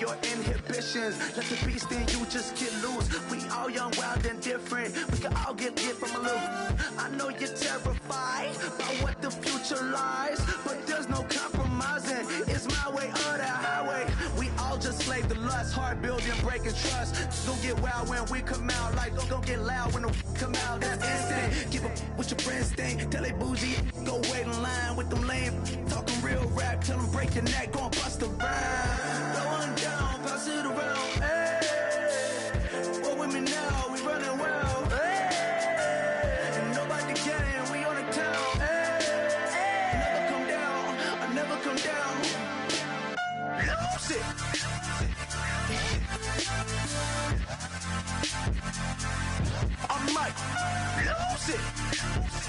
your inhibitions. Let the beast in you just get loose. We all young, wild, and different. We can all get from a little. I know you're terrified by what the future lies, but there's no compromising. It's my way or the highway. We all just slave to lust, hard building, breaking trust. Don't get wild when we come out, like don't get loud when the come out. That's instant. Give up what your friends think. Tell they bougie, go wait in line with them lame. Talking real rap, tell them break your neck, go and bust a rhyme. Going down, pass it around. Hey, what with me now? We running wild. Hey, and nobody can. We on the town. Hey, never come down. I never come down. Lose it. I might lose it. Lose it.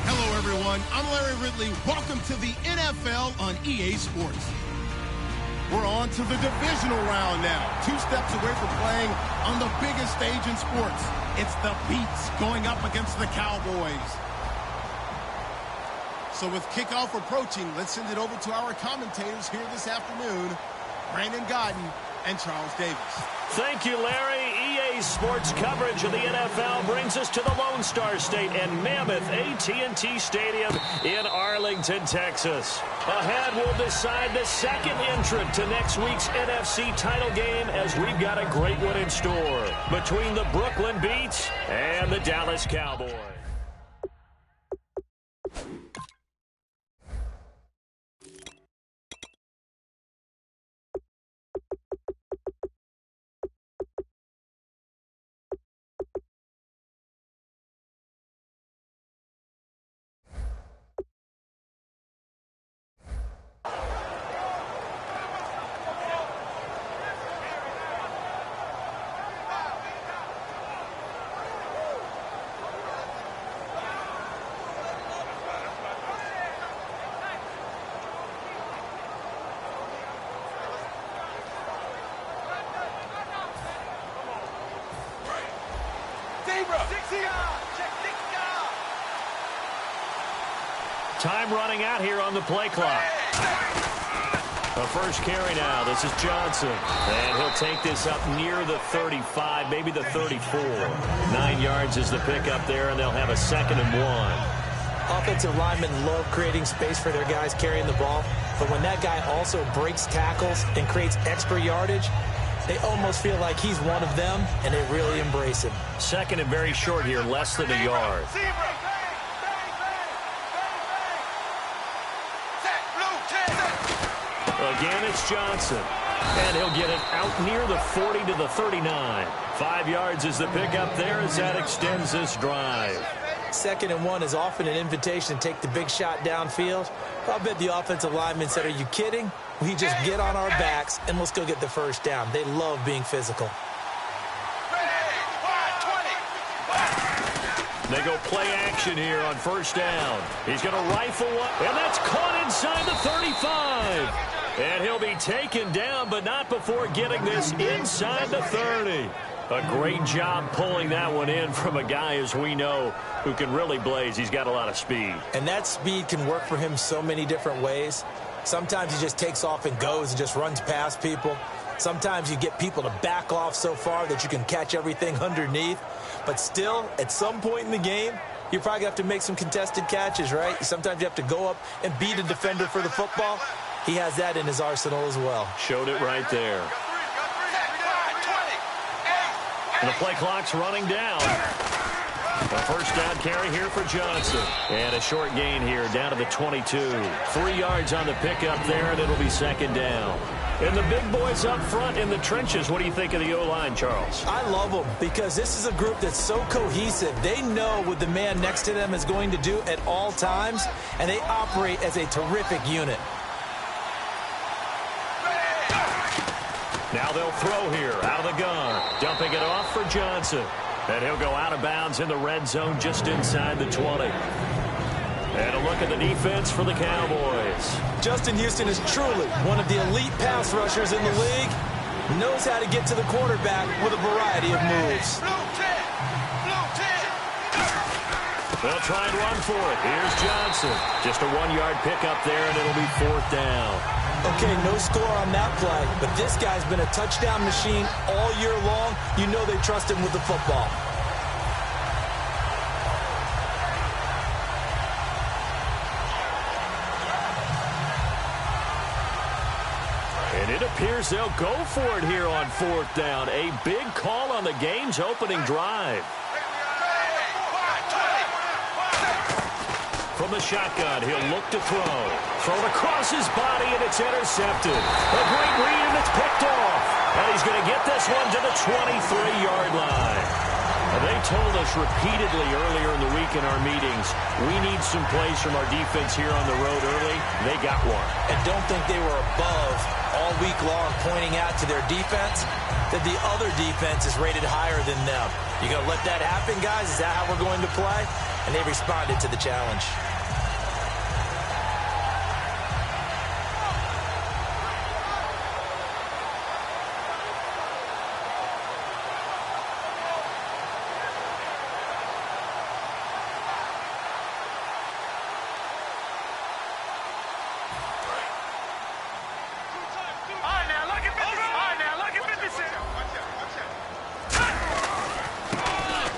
Hello, everyone. I'm Larry Ridley. Welcome to the NFL on EA Sports. We're on to the divisional round now. 2 steps away from playing on the biggest stage in sports. It's the Beats going up against the Cowboys. So with kickoff approaching, let's send it over to our commentators here this afternoon, Brandon Godden and Charles Davis. Thank you, Larry. EA Sports coverage of the NFL brings us to the Lone Star State and Mammoth AT&T Stadium in Arlington, Texas. Ahead, we'll decide the second entrant to next week's NFC title game as we've got a great one in store between the Brooklyn Beats and the Dallas Cowboys. Time running out here on the play clock. The first carry now. This is Johnson. And he'll take this up near the 35, maybe the 34. 9 yards is the pickup there, and they'll have a 2nd and 1. Offensive linemen love creating space for their guys carrying the ball. But when that guy also breaks tackles and creates extra yardage, they almost feel like he's one of them, and they really embrace him. 2nd and very short here, less than a yard. Again, it's Johnson. And he'll get it out near the 40 to the 39. 5 yards is the pickup there as that extends this drive. 2nd and 1 is often an invitation to take the big shot downfield. I'll bet the offensive lineman said, are you kidding? We just get on our backs and let's go get the first down. They love being physical. They go play action here on first down. He's going to rifle one, and that's caught inside the 35. And he'll be taken down, but not before getting this inside the 30. A great job pulling that one in from a guy, as we know, who can really blaze. He's got a lot of speed. And that speed can work for him so many different ways. Sometimes he just takes off and goes and just runs past people. Sometimes you get people to back off so far that you can catch everything underneath. But still, at some point in the game, you're probably going to have to make some contested catches, right? Sometimes you have to go up and beat a defender for the football. He has that in his arsenal as well. Showed it right there. And the play clock's running down. A first down carry here for Johnson. And a short gain here down to the 22. 3 yards on the pickup there, and it'll be 2nd down. And the big boys up front in the trenches. What do you think of the O-line, Charles? I love them because this is a group that's so cohesive. They know what the man next to them is going to do at all times, and they operate as a terrific unit. Now they'll throw here out of the gun. Dumping it off for Johnson. And he'll go out of bounds in the red zone just inside the 20. And a look at the defense for the Cowboys. Justin Houston is truly one of the elite pass rushers in the league. Knows how to get to the quarterback with a variety of moves. They'll try and run for it. Here's Johnson. Just a 1-yard pickup there, and it'll be 4th down. Okay, no score on that play, but this guy's been a touchdown machine all year long. You know they trust him with the football. And it appears they'll go for it here on 4th down. A big call on the game's opening drive. From the shotgun, he'll look to throw. Thrown across his body, and it's intercepted. A great read, and it's picked off. And he's going to get this one to the 23-yard line. They told us repeatedly earlier in the week in our meetings, we need some plays from our defense here on the road early. They got one. And don't think they were above all week long pointing out to their defense that the other defense is rated higher than them. You going to let that happen, guys? Is that how we're going to play? And they responded to the challenge.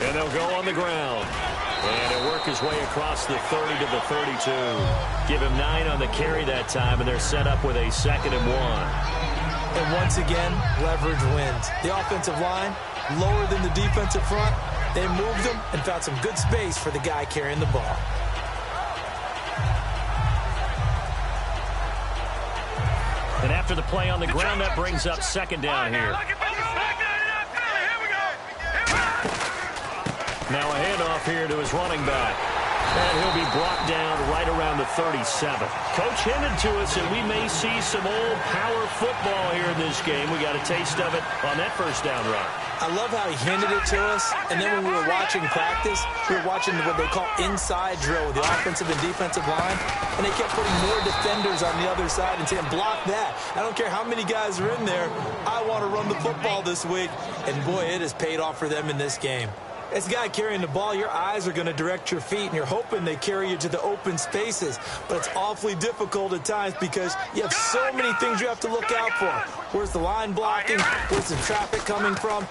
And they'll go on the ground. And he'll work his way across the 30 to the 32. Give him 9 on the carry that time, and they're set up with a 2nd and 1. And once again, leverage wins. The offensive line, lower than the defensive front. They moved them and found some good space for the guy carrying the ball. And after the play on the ground, that brings up 2nd down here. Now a handoff here to his running back. And he'll be brought down right around the 37. Coach hinted to us that we may see some old power football here in this game. We got a taste of it on that 1st down run. I love how he hinted it to us. And then when we were watching practice, we were watching what they call inside drill with the offensive and defensive line. And they kept putting more defenders on the other side and saying, block that. I don't care how many guys are in there. I want to run the football this week. And, boy, it has paid off for them in this game. As a guy carrying the ball, your eyes are going to direct your feet, and you're hoping they carry you to the open spaces. But it's awfully difficult at times because you have so many things you have to look out for. Where's the line blocking? Where's the traffic coming from?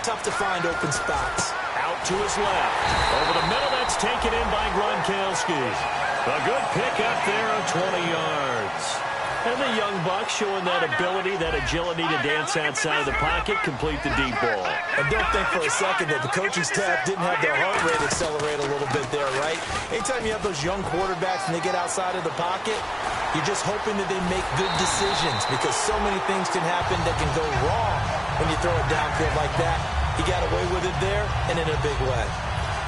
Tough to find open spots. Out to his left. Over the middle, that's taken in by Gronkowski. A good pickup there of 20 yards. And the young buck showing that ability, that agility to dance outside of the pocket, complete the deep ball. And don't think for a second that the coaching staff didn't have their heart rate accelerate a little bit there, right? Anytime you have those young quarterbacks and they get outside of the pocket, you're just hoping that they make good decisions because so many things can happen that can go wrong when you throw it downfield like that. He got away with it there and in a big way.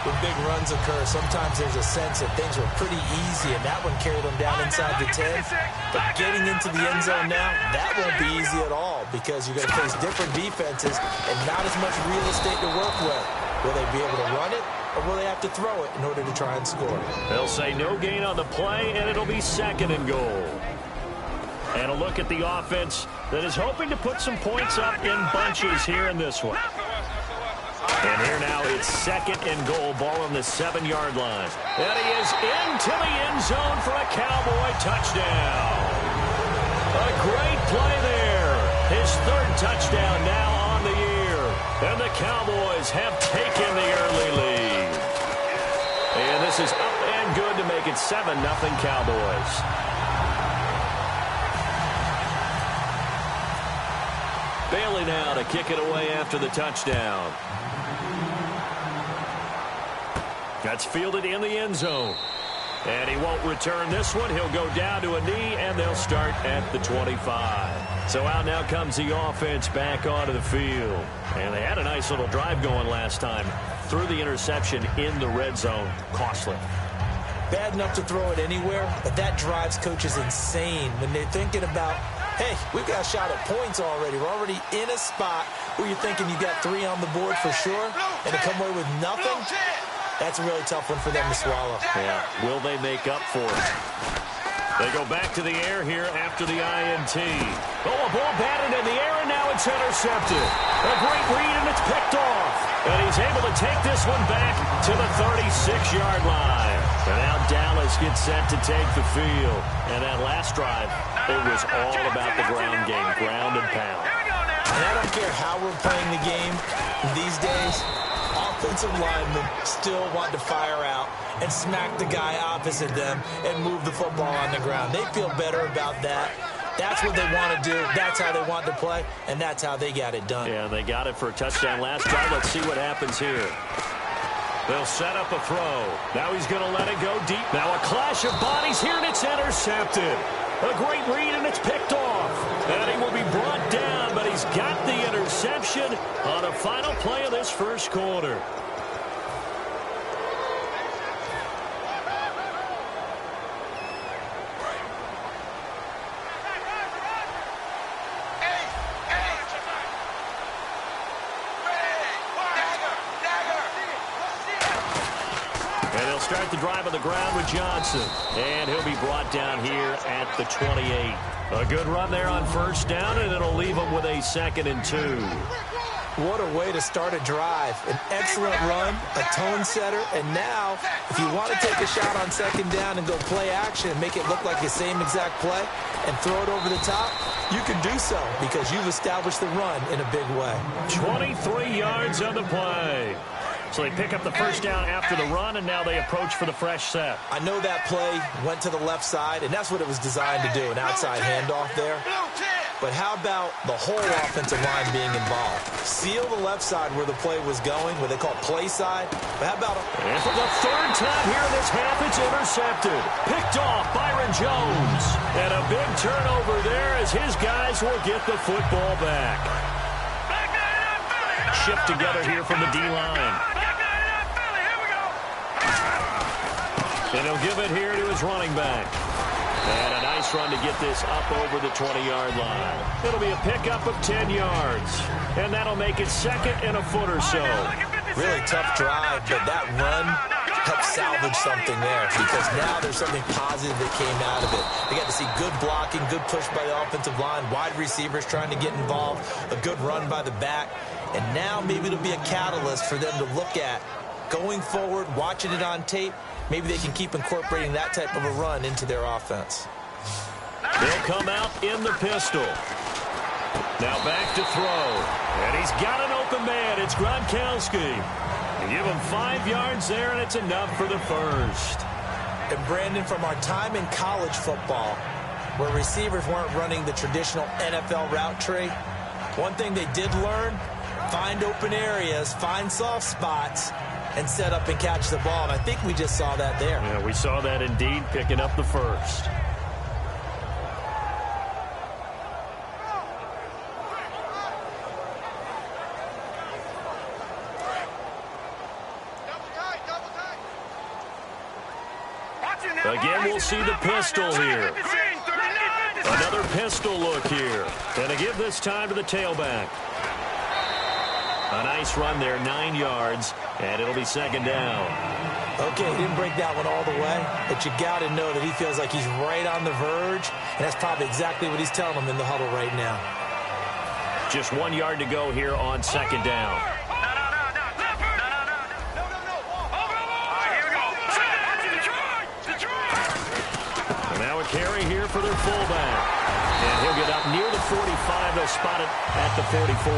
When big runs occur, sometimes there's a sense that things were pretty easy, and that one carried them down inside the 10. But getting into the end zone now, that won't be easy at all because you're going to face different defenses and not as much real estate to work with. Will they be able to run it, or will they have to throw it in order to try and score? They'll say no gain on the play, and it'll be 2nd and goal. And a look at the offense that is hoping to put some points up in bunches here in this one. And here now it's 2nd and goal, ball on the 7-yard line. And he is into the end zone for a Cowboy touchdown. A great play there. His 3rd touchdown now on the year. And the Cowboys have taken the early lead. And this is up and good to make it 7-0 Cowboys. Bailey now to kick it away after the touchdown. That's fielded in the end zone. And he won't return this one. He'll go down to a knee, and they'll start at the 25. So out now comes the offense back onto the field. And they had a nice little drive going last time. Threw the interception in the red zone. Costly. Bad enough to throw it anywhere, but that drives coaches insane when they're thinking about, hey, we've got a shot at points already. We're already in a spot where you're thinking you got 3 on the board for sure, and to come away with nothing, that's a really tough one for them to swallow. Yeah, will they make up for it? They go back to the air here after the INT. Oh, a ball batted in the air, and now it's intercepted. A great read, and it's picked off. And he's able to take this one back to the 36-yard line. And now Dallas gets set to take the field. And that last drive, it was all about the ground game, ground and pound. And I don't care how we're playing the game these days, offensive linemen still want to fire out and smack the guy opposite them and move the football on the ground. They feel better about that. That's what they want to do. That's how they want to play, and that's how they got it done. Yeah, they got it for a touchdown last drive. Let's see what happens here. They'll set up a throw. Now he's going to let it go deep. Now a clash of bodies here, and it's intercepted. A great read, and it's picked off. And he will be brought down, but he's got the interception on a final play of this first quarter. Start the drive on the ground with Johnson. And he'll be brought down here at the 28. A good run there on first down, and it'll leave him with a 2nd and 2. What a way to start a drive. An excellent run, a tone setter, and now, if you want to take a shot on 2nd down and go play action and make it look like the same exact play and throw it over the top, you can do so because you've established the run in a big way. 23 yards on the play. So they pick up the first down after the run, and now they approach for the fresh set. I know that play went to the left side, and that's what it was designed to do, an outside handoff there. But how about the whole offensive line being involved? Seal the left side where the play was going, what they call play side. But how about... And for the 3rd time here in this half, it's intercepted. Picked off Byron Jones. And a big turnover there as his guys will get the football back. Shift together here from the D-line. And he'll give it here to his running back. And a nice run to get this up over the 20-yard line. It'll be a pickup of 10 yards. And that'll make it 2nd and a foot or so. Really tough drive, but that run helped salvage something there because now there's something positive that came out of it. They got to see good blocking, good push by the offensive line, wide receivers trying to get involved, a good run by the back. And now maybe it'll be a catalyst for them to look at going forward, watching it on tape. Maybe they can keep incorporating that type of a run into their offense. They'll come out in the pistol. Now back to throw. And he's got an open man. It's Gronkowski. You give him 5 yards there, and it's enough for the first. And Brandon, from our time in college football, where receivers weren't running the traditional NFL route tree, one thing they did learn, find open areas, find soft spots, and set up and catch the ball. And I think we just saw that there. Yeah, we saw that indeed, picking up the first. Again, we'll see the pistol here. Another pistol look here. And a give this time to the tailback. A nice run there, 9 yards, and it'll be 2nd down. Okay, he didn't break that one all the way, but you got to know that he feels like he's right on the verge, and that's probably exactly what he's telling them in the huddle right now. Just 1 yard to go here on 2nd down. And now a carry here for their fullback. And he'll get up near the 45. They'll spot it at the 44.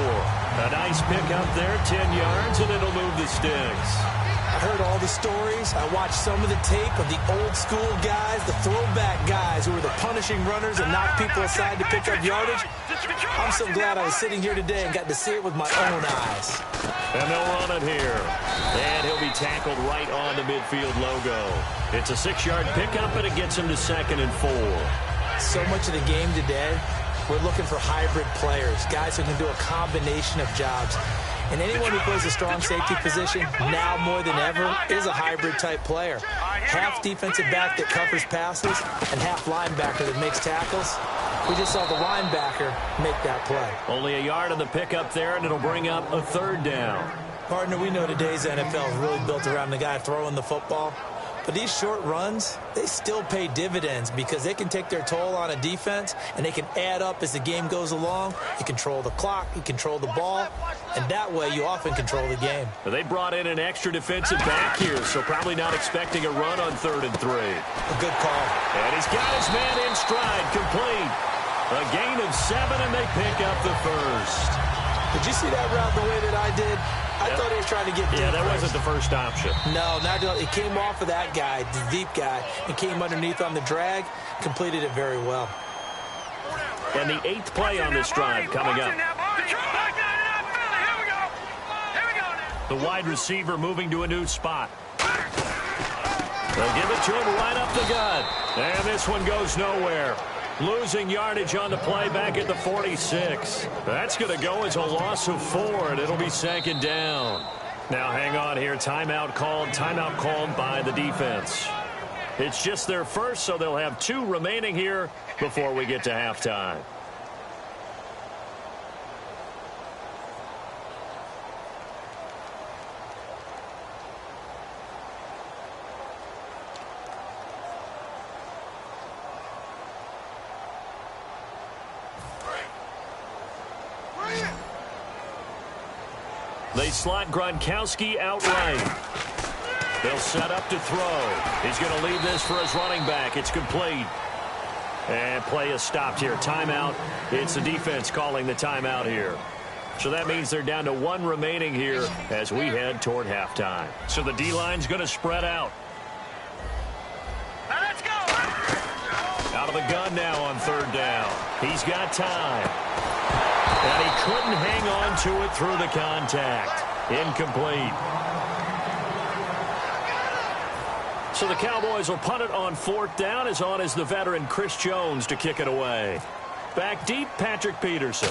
A nice pickup there, 10 yards, and it'll move the sticks. I heard all the stories. I watched some of the tape of the old school guys, the throwback guys who were the punishing runners and knocked people aside to pick up yardage. I'm so glad I was sitting here today and got to see it with my own eyes. And they'll run it here. And he'll be tackled right on the midfield logo. It's a 6-yard pickup, and it gets him to 2nd and 4. So much of the game today, we're looking for hybrid players, guys who can do a combination of jobs. And anyone who plays a strong safety position, now more than ever, is a hybrid-type player. Half defensive back that covers passes and half linebacker that makes tackles. We just saw the linebacker make that play. Only a yard on the pickup there, and it'll bring up a 3rd down. Partner, we know today's NFL is really built around the guy throwing the football. But these short runs, they still pay dividends because they can take their toll on a defense, and they can add up as the game goes along. You control the clock, you control the ball, and that way you often control the game. They brought in an extra defensive back here, so probably not expecting a run on 3rd and 3. A good call. And he's got his man in stride, complete. A gain of 7, and they pick up the first. Did you see that route the way that I did? I thought he was trying to get deep. Yeah, that wasn't the first option. No, not it came off of that guy, the deep guy, and came underneath on the drag, completed it very well. And the 8th play on this drive coming up. The wide receiver moving to a new spot. They'll give it to him right up the gut. And this one goes nowhere. Losing yardage on the play back at the 46. That's going to go as a loss of 4, and it'll be 2nd down. Now hang on here. Timeout called by the defense. It's just their first, so they'll have 2 remaining here before we get to halftime. They slot Gronkowski outright. They'll set up to throw. He's going to leave this for his running back. It's complete. And play is stopped here. Timeout. It's the defense calling the timeout here. So that means they're down to 1 remaining here as we head toward halftime. So the D-line's going to spread out. Now let's go. Out of the gun now on 3rd down. He's got time. And he couldn't hang on to it through the contact. Incomplete. So the Cowboys will punt it on 4th down. As on is the veteran Chris Jones to kick it away. Back deep, Patrick Peterson.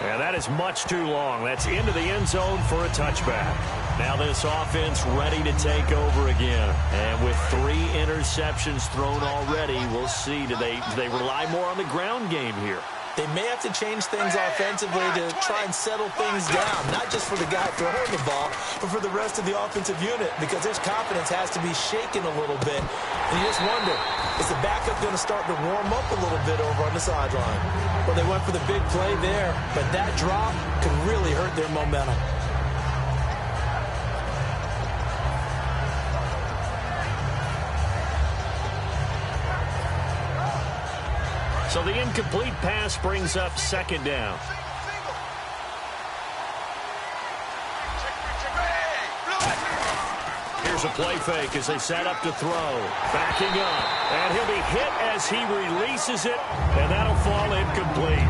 And that is much too long. That's into the end zone for a touchback. Now this offense ready to take over again. And with 3 interceptions thrown already, we'll see. Do they rely more on the ground game here? They may have to change things offensively to try and settle things down, not just for the guy throwing the ball, but for the rest of the offensive unit, because their confidence has to be shaken a little bit. And you just wonder, is the backup going to start to warm up a little bit over on the sideline? Well, they went for the big play there, but that drop could really hurt their momentum. So the incomplete pass brings up 2nd down. Here's a play fake as they set up to throw. Backing up. And he'll be hit as he releases it. And that'll fall incomplete.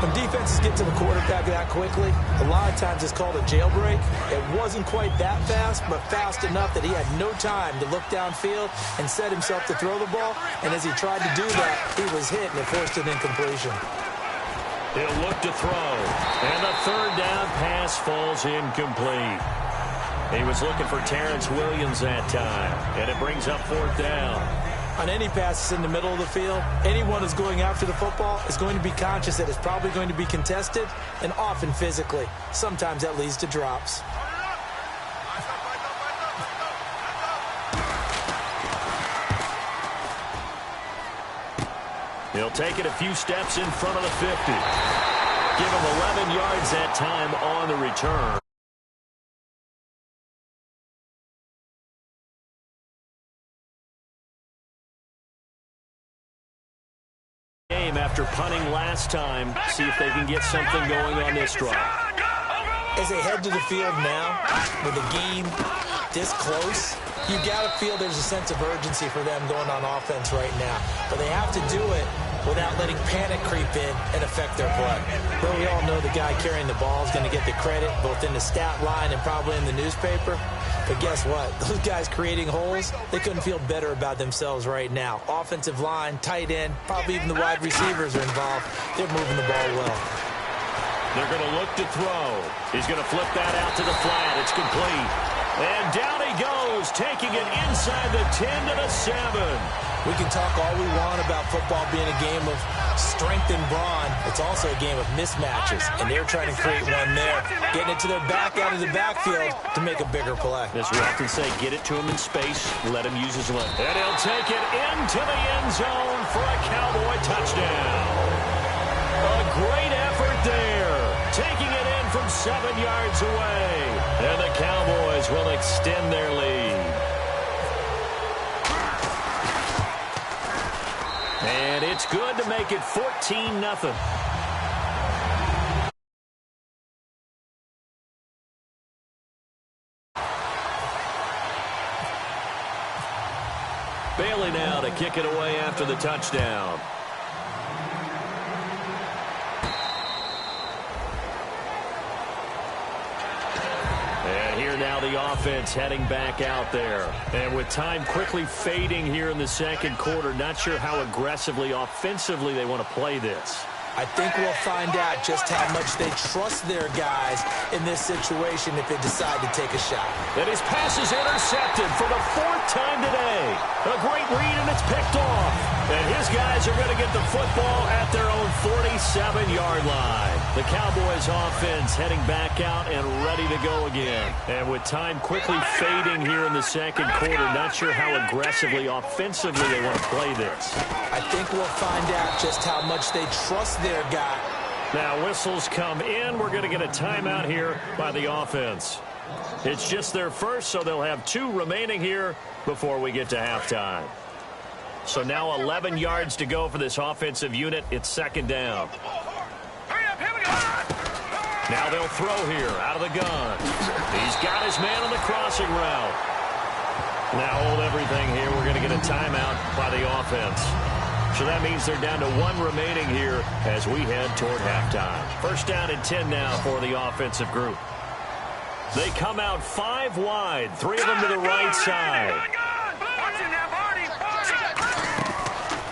When defenses get to the quarterback that quickly, a lot of times it's called a jailbreak. It wasn't quite that fast, but fast enough that he had no time to look downfield and set himself to throw the ball. And as he tried to do that, he was hit, and it forced an incompletion. He'll look to throw. And the 3rd down pass falls incomplete. He was looking for Terrence Williams that time. And it brings up 4th down. On any passes in the middle of the field, anyone who's going after the football is going to be conscious that it's probably going to be contested, and often physically. Sometimes that leads to drops. He'll take it a few steps in front of the 50. Give him 11 yards that time on the return. After punting last time, see if they can get something going on this drive. As they head to the field now, with the game this close, you got to feel there's a sense of urgency for them going on offense right now. But they have to do it without letting panic creep in and affect their play. But we all know the guy carrying the ball is going to get the credit, both in the stat line and probably in the newspaper. But guess what? Those guys creating holes, they couldn't feel better about themselves right now. Offensive line, tight end, probably even the wide receivers are involved. They're moving the ball well. They're going to look to throw. He's going to flip that out to the flat. It's complete. And down he goes, taking it inside the 10 to the 7. We can talk all we want about football being a game of strength and brawn. It's also a game of mismatches, and they're trying to create one there, getting it to their back out of the backfield to make a bigger play. As we often say, get it to him in space, let him use his leg. And he'll take it into the end zone for a Cowboy touchdown. A great effort there, taking it in from 7 yards away. And the Cowboys will extend their lead. And it's good to make it 14-0. Bailey now to kick it away after the touchdown. And here now the offense heading back out there. And with time quickly fading here in the second quarter, not sure how aggressively, offensively they want to play this. I think we'll find out just how much they trust their guys in this situation if they decide to take a shot. And his pass is intercepted for the 4th time today. A great read, and it's picked off. And his guys are going to get the football at their own 47-yard line. The Cowboys offense heading back out and ready to go again. And with time quickly fading here in the second quarter, not sure how aggressively, offensively they want to play this. I think we'll find out just how much they trust their guy. Now whistles come in. We're going to get a timeout here by the offense. It's just their first, so they'll have 2 remaining here before we get to halftime. So now 11 yards to go for this offensive unit. It's second down. Now they'll throw here out of the gun. He's got his man on the crossing route. Now hold everything here. We're going to get a timeout by the offense. So that means they're down to 1 remaining here as we head toward halftime. First down and 10 now for the offensive group. They come out 5 wide, 3 of them to the right side.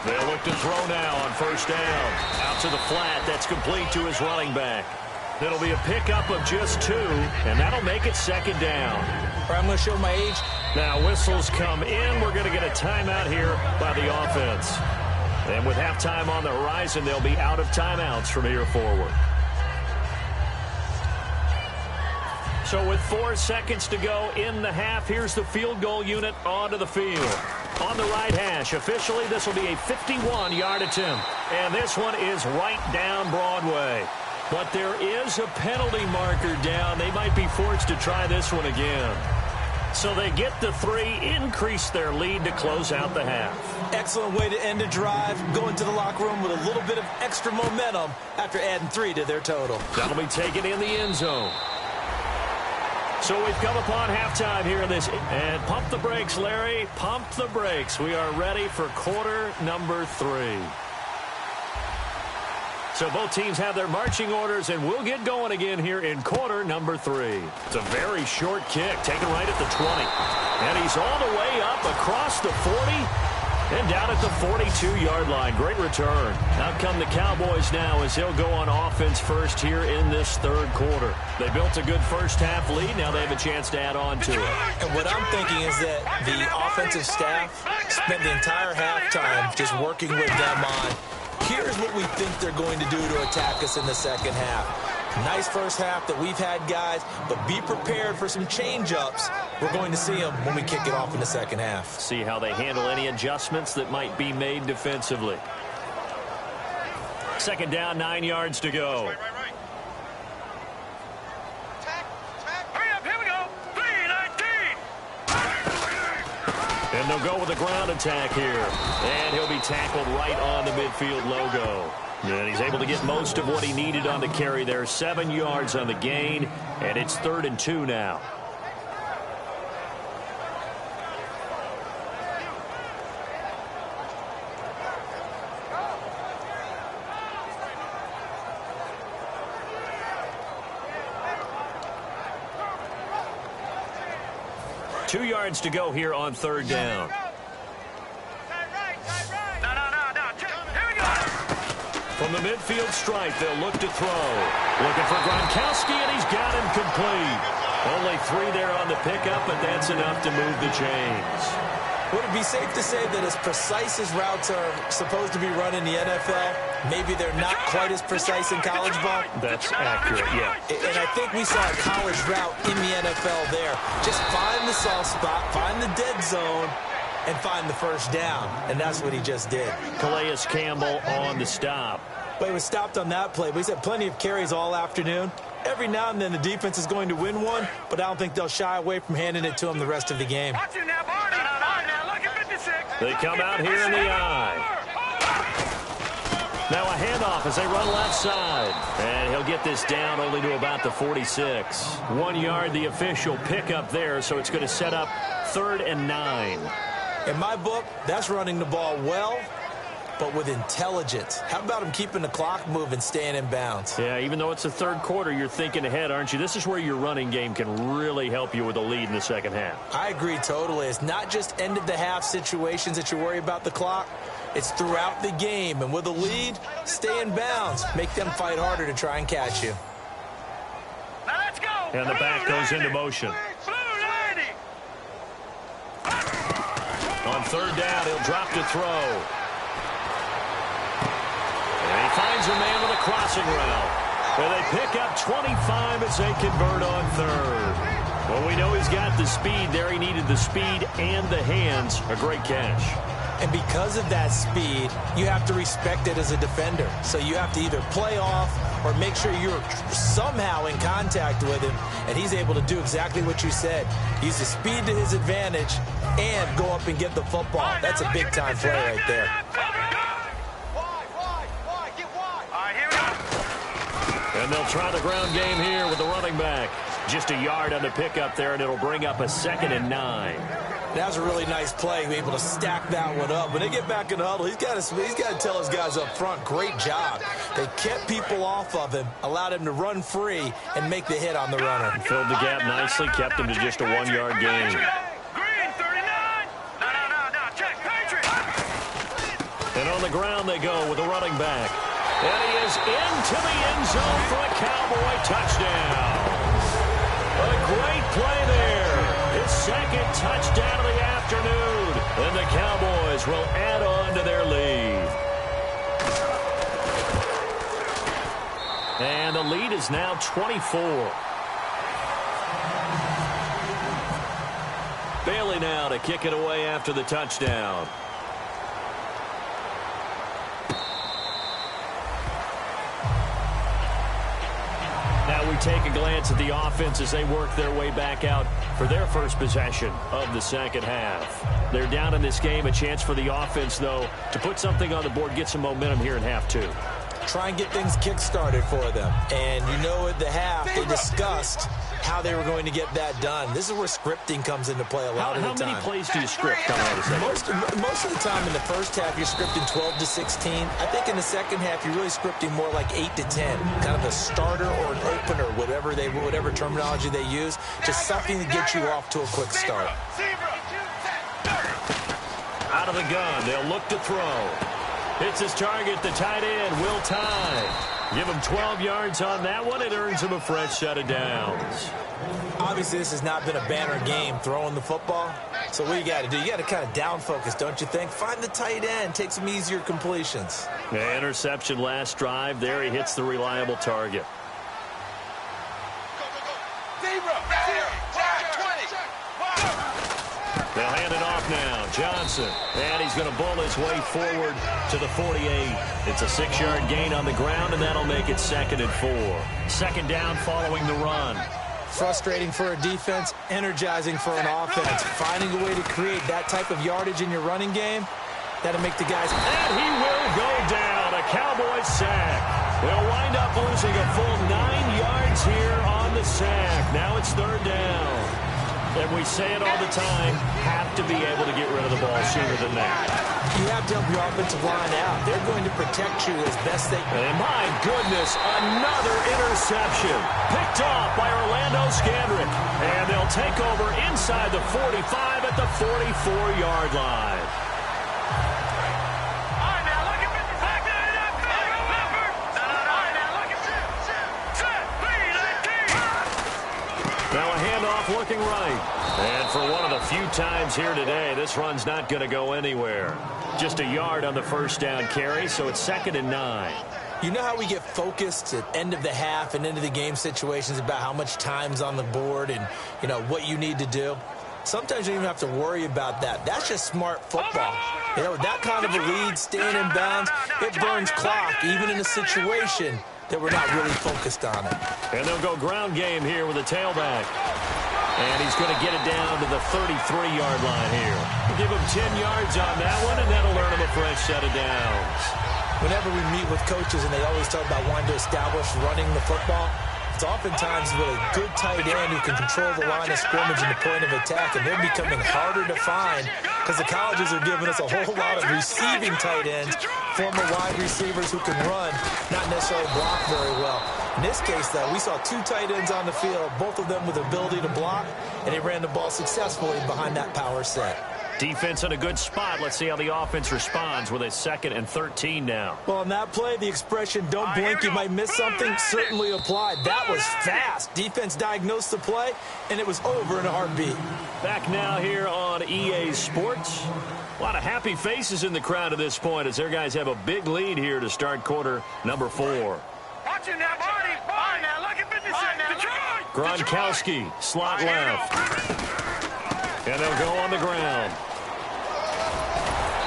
They'll look to throw now on first down. Out to the flat. That's complete to his running back. It'll be a pickup of just 2, and that'll make it second down. I'm going to show my age. Now whistles come in. We're going to get a timeout here by the offense. And with halftime on the horizon, they'll be out of timeouts from here forward. So with 4 seconds to go in the half, here's the field goal unit onto the field. On the right hash, officially, this will be a 51-yard attempt. And this one is right down Broadway. But there is a penalty marker down. They might be forced to try this one again. So they get the 3, increase their lead to close out the half. Excellent way to end a drive. Go into the locker room with a little bit of extra momentum after adding 3 to their total. That'll be taken in the end zone. So we've come upon halftime here in this. And pump the brakes, Larry. Pump the brakes. We are ready for quarter number 3. So both teams have their marching orders, and we'll get going again here in quarter number 3. It's a very short kick, taken right at the 20. And he's all the way up across the 40 and down at the 42-yard line. Great return. Out come the Cowboys now as he'll go on offense first here in this third quarter. They built a good first-half lead. Now they have a chance to add on to it. And what I'm thinking is that the offensive staff spent the entire halftime just working with them on, here's what we think they're going to do to attack us in the second half. Nice first half that we've had, guys, but be prepared for some change-ups. We're going to see them when we kick it off in the second half. See how they handle any adjustments that might be made defensively. Second down, 9 yards to go. And they'll go with a ground attack here. And he'll be tackled right on the midfield logo. And he's able to get most of what he needed on the carry there. 7 yards on the gain. And it's 3rd and 2 now. Two yards to go here on 3rd down. From the midfield stripe, they'll look to throw. Looking for Gronkowski, and he's got him complete. Only 3 there on the pickup, but that's enough to move the chains. Would it be safe to say that as precise as routes are supposed to be run in the NFL, maybe they're not quite as precise in college ball? That's accurate, yeah. And I think we saw a college route in the NFL there. Just find the soft spot, find the dead zone, and find the first down. And that's what he just did. Calais Campbell on the stop. But he was stopped on that play. But he's had plenty of carries all afternoon. Every now and then the defense is going to win one, but I don't think they'll shy away from handing it to him the rest of the game. They come out here in the eye. Now a handoff as they run left side. And he'll get this down only to about the 46. 1 yard, the official pickup there, so it's going to set up 3rd and 9. In my book, that's running the ball well, but with intelligence. How about him keeping the clock moving, staying in bounds? Yeah, even though it's the third quarter, you're thinking ahead, aren't you? This is where your running game can really help you with a lead in the second half. I agree totally. It's not just end-of-the-half situations that you worry about the clock. It's throughout the game. And with a lead, stay in bounds. Make them fight harder to try and catch you. Now let's go. And the back goes into motion. On 3rd down, he'll drop to throw. And he finds a man with a crossing route. And they pick up 25 as they convert on 3rd. Well, we know he's got the speed there. He needed the speed and the hands. A great catch. And because of that speed, you have to respect it as a defender. So you have to either play off or make sure you're somehow in contact with him. And he's able to do exactly what you said. Use the speed to his advantage and go up and get the football. That's a big-time play right there. And they'll try the ground game here with the running back. Just a yard on the pickup there, and it'll bring up a 2nd and 9. That was a really nice play, able to stack that one up. When they get back in the huddle, he's got to tell his guys up front, great job. They kept people off of him, allowed him to run free, and make the hit on the runner. Filled the gap nicely, kept him to just a 1-yard gain. And on the ground they go with a running back. And he is into the end zone for a Cowboy touchdown. A great play there. His 2nd touchdown of the afternoon. And the Cowboys will add on to their lead. And the lead is now 24. Bailey now to kick it away after the touchdown. Now we take a glance at the offense as they work their way back out for their first possession of the second half. They're down in this game. A chance for the offense, though, to put something on the board, get some momentum here in half 2. Try and get things kick-started for them. And you know at the half, they discussed how they were going to get that done. This is where scripting comes into play a lot of the time. How many plays do you script coming out of the second? Most of the time in the first half, you're scripting 12 to 16. I think in the second half, you're really scripting more like 8 to 10. Kind of a starter or an opener, whatever terminology they use. Just something to get you off to a quick start. Out of the gun, they'll look to throw. Hits his target, the tight end, Will Tye. Give him 12 yards on that one. It earns him a fresh set of downs. Obviously, this has not been a banner game throwing the football. So what you got to do, you got to kind of down focus, don't you think? Find the tight end, take some easier completions. The interception last drive. There he hits the reliable target. They'll hand it off now. Johnson. And he's going to bull his way forward to the 48. It's a 6-yard gain on the ground, and that'll make it 2nd and 4. 2nd down following the run. Frustrating for a defense, energizing for an offense. Finding a way to create that type of yardage in your running game, that'll make the guys... And he will go down. A Cowboys sack. They'll wind up losing a full 9 yards here on the sack. Now it's 3rd down. And we say it all the time, have to be able to get rid of the ball sooner than that. You have to help your offensive line out. They're going to protect you as best they can. And my goodness, another interception. Picked off by Orlando Scandrick. And they'll take over inside the 45 at the 44-yard line. Now a left, looking right. And for one of the few times here today, this run's not going to go anywhere. Just a yard on the first down carry, so it's 2nd and 9. You know how we get focused at end of the half and into the game situations about how much time's on the board and, you know, what you need to do? Sometimes you don't even have to worry about that. That's just smart football. You know, with that kind of a lead, staying in bounds, it burns clock, even in a situation that we're not really focused on it. And they'll go ground game here with a tailback. And he's going to get it down to the 33-yard line here. We'll give him 10 yards on that one, and that'll earn him a fresh set of downs. Whenever we meet with coaches and they always talk about wanting to establish running the football, it's oftentimes with a good tight end who can control the line of scrimmage and the point of attack, and they're becoming harder to find because the colleges are giving us a whole lot of receiving tight ends, former wide receivers who can run, not necessarily block very well. In this case, though, we saw 2 tight ends on the field, both of them with the ability to block, and they ran the ball successfully behind that power set. Defense in a good spot. Let's see how the offense responds with a 2nd and 13 now. Well, on that play, the expression, don't blink, you might miss something, certainly applied. That was fast. Defense diagnosed the play, and it was over in a heartbeat. Back now here on EA Sports. A lot of happy faces in the crowd at this point as their guys have a big lead here to start quarter number 4. Watch it now, Barney. Barney now, look at 56. Gronkowski, slot left. And they'll go on the ground.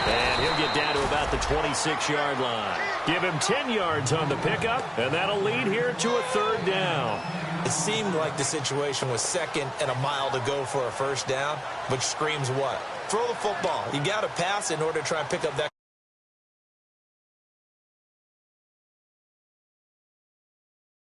And he'll get down to about the 26-yard line. Give him 10 yards on the pickup, and that'll lead here to a 3rd down. It seemed like the situation was 2nd and a mile to go for a first down, which screams what? Throw the football. You got to pass in order to try and pick up that